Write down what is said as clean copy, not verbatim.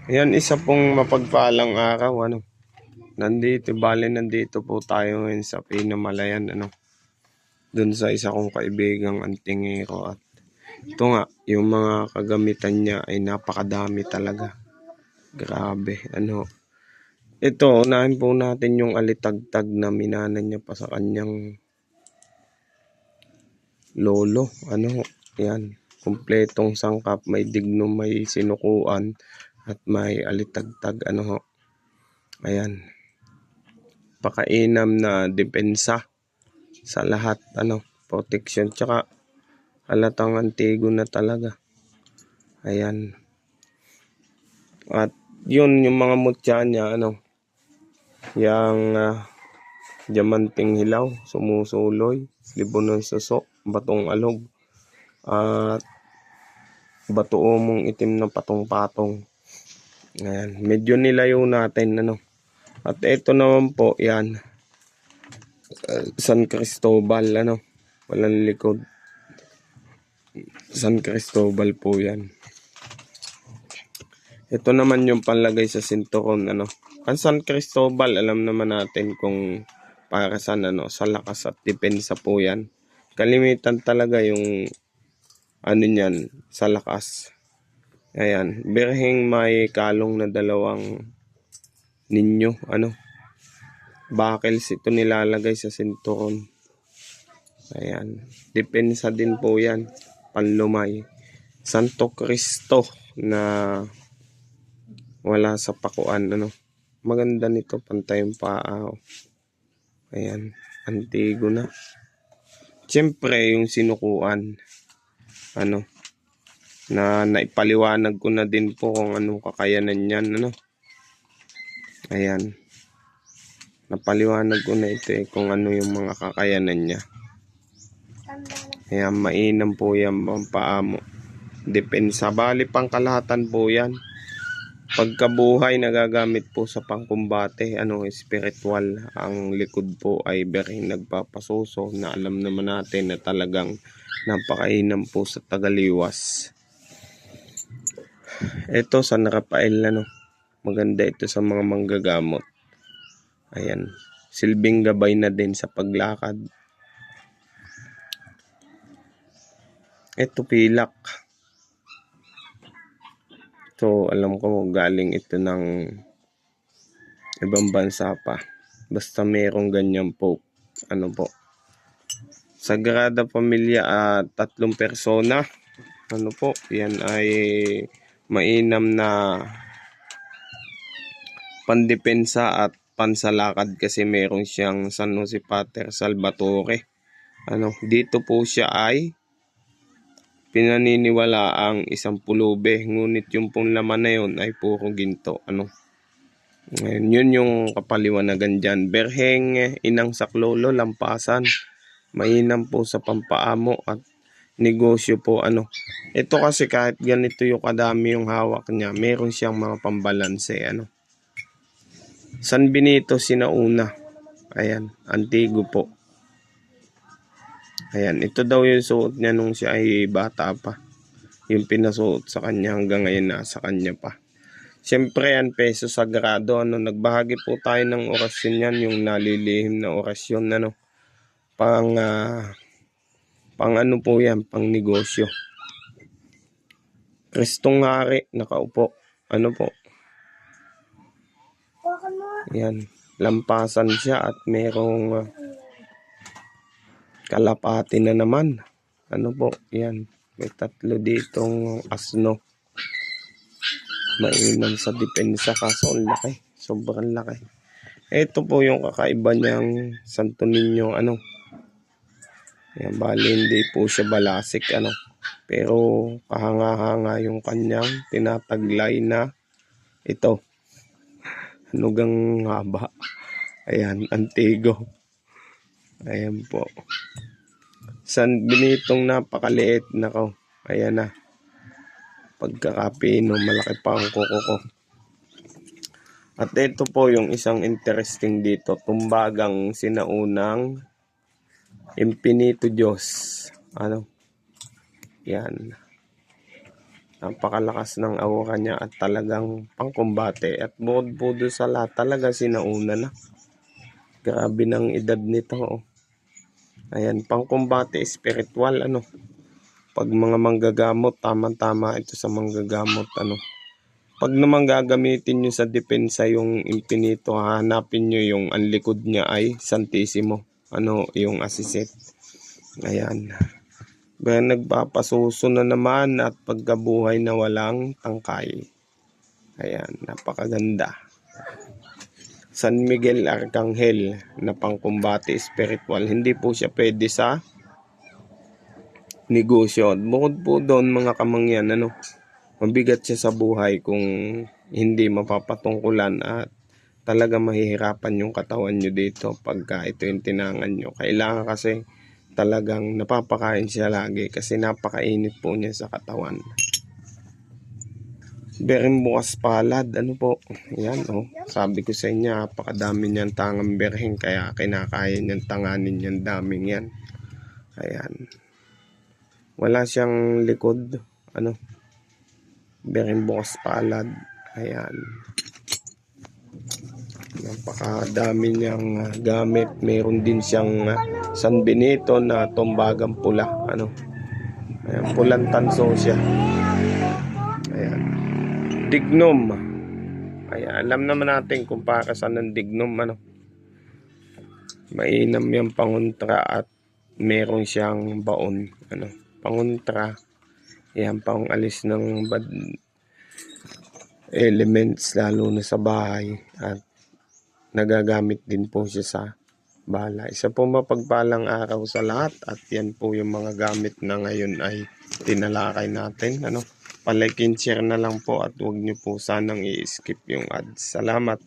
Ayan, isa pong mapagpalang araw, nandito po tayo ngayon sa Pinamalayan, dun sa isa kong kaibigang antingero. At ito nga, yung mga kagamitan niya ay napakadami talaga. Grabe, Ito, unahin po natin yung alitagtag na minana niya pa sa kanyang lolo. Yan, kumpletong sangkap, may digno, may sinukuan, at may alitagtag, Ayan. Pakainam na depensa sa lahat, protection, tsaka halatang antigo na talaga. Ayan. At yun, yung mga mutya niya, yung diamanting hilaw, sumusuloy, libon ng suso, batong alog, at bato umong itim na patong-patong. Ayan, medyo nilayo natin, At ito naman po, yan, San Cristobal, walang likod. San Cristobal po yan. Ito naman yung panlagay sa sinturon, Ang San Cristobal, alam naman natin kung para saan, sa lakas at depensa po yan. Kalimitan talaga yung, niyan, sa lakas. Ayan, birheng may kalong na dalawang ninyo, bakels ito nilalagay sa sinturon. Ayan, depensa din po yan, panlumay. Santo Cristo na wala sa pakuan, Maganda nito, pantay yung paa. Ayan, antigo na. Siyempre, yung sinukuan, na naipaliwanag ko na din po kung anong kakayanan niyan, Ayan. Napaliwanag ko na ito kung ano yung mga kakayanan niya. Ayan, mainam po yan, pampaamo. Depensa, bali pangkalahatan po yan. Pagkabuhay nagagamit po sa pangkumbate, spiritual. Ang likod po ay bereng nagpapasuso na alam naman natin na talagang napakainam po sa tagaliwas. Ito sa Rafael, maganda ito sa mga manggagamot. Ayan, silbing gabay na din sa paglakad. Ito pilak. So, alam ko galing ito ng ibang bansa pa. Basta merong ganyan po. Sagrada Familia at 3 persona. Yan ay mainam na pandepensa at pansalakad kasi meron siyang San Jose Pater Salvatore. Dito po siya ay pinaniniwala ang isang pulube, ngunit yung pong laman na yun ay puro ginto. Ngayon, yun yung kapaliwanagan dyan. Berheng inang saklolo, lampasan, mainam po sa pampaamo at negosyo po. Ito kasi kahit ganito yung kadami yung hawak niya, meron siyang mga pambalanse. San Benito Sinauna. Ayan, antigo po. Ayan, ito daw yung suot niya nung siya ay bata pa. Yung pinasuot sa kanya hanggang ngayon nasa kanya pa. Siyempre yan, peso sagrado. Nagbahagi po tayo ng orasyon yan, yung nalilihim na orasyon. Pang po yan, pang negosyo. Kristong Hari, nakaupo. Po? Yan, lampasan siya at merong kalapati na naman. Po, yan. May 3 ditong asno. Mainam sa depensa kaso ang laki. Sobrang laki. Ito po yung kakaiba niyang Santo Niño, Yan, bali hindi po siya balasik, Pero kahanga-hanga yung kanyang tinataglay na ito. Gang haba. Ayan, antigo. Ayan po. San Benitong napakaliit, Ayan na. Pagkakapino, malaki pa ang kuko ko. At ito po yung isang interesting dito. Tumbagang sinaunang Impinito Diyos. Yan. Napakalakas ng aura niya at talagang pangkumbate. At bukod po doon sa lahat, talaga sinauna na. Grabe ng edad nito. Oh. Ayan, pangkumbate spiritual. Pag mga manggagamot, tama-tama ito sa manggagamot. Pag naman gagamitin nyo sa depensa yung infinito, hahanapin nyo yung ang likod niya ay Santissimo. Yung asiset. Ayan. Kaya nagpapasuso na naman at pagkabuhay na walang tangkay. Ayan, napakaganda. San Miguel Arcangel na pangkumbate spiritual. Hindi po siya pwede sa negosyo. Bukod po doon mga kamangyan, mabigat siya sa buhay kung hindi mapapatungkulan at talaga mahihirapan yung katawan nyo dito pagka ito yung tinangan nyo. Kailangan kasi talagang napapakain siya lagi kasi napakainit po niya sa katawan. Bereng bukas palad, po. Yan, sabi ko sa inyo, napakadami niyan tangang bereng kaya kinakaya niyan tanganin yan, daming yan. Ayan. Wala siyang likod, bereng bukas palad. Ayan. Napakadami niyang gamit. Meron din siyang San Benito na tumbagang pula. Ayan, pulang tanso siya. Ayan. Dignum. Ayan, alam naman natin kung para saan ng dignum. Mainam yung pangontra at meron siyang baon. Pangontra. Ayan, pang alis ng bad elements lalo na sa bahay at nagagamit din po siya sa bala. Isa po mapagpalang araw sa lahat at yan po yung mga gamit na ngayon ay tinalakay natin. Palike and share na lang po at huwag nyo po sanang i-skip yung ads. Salamat.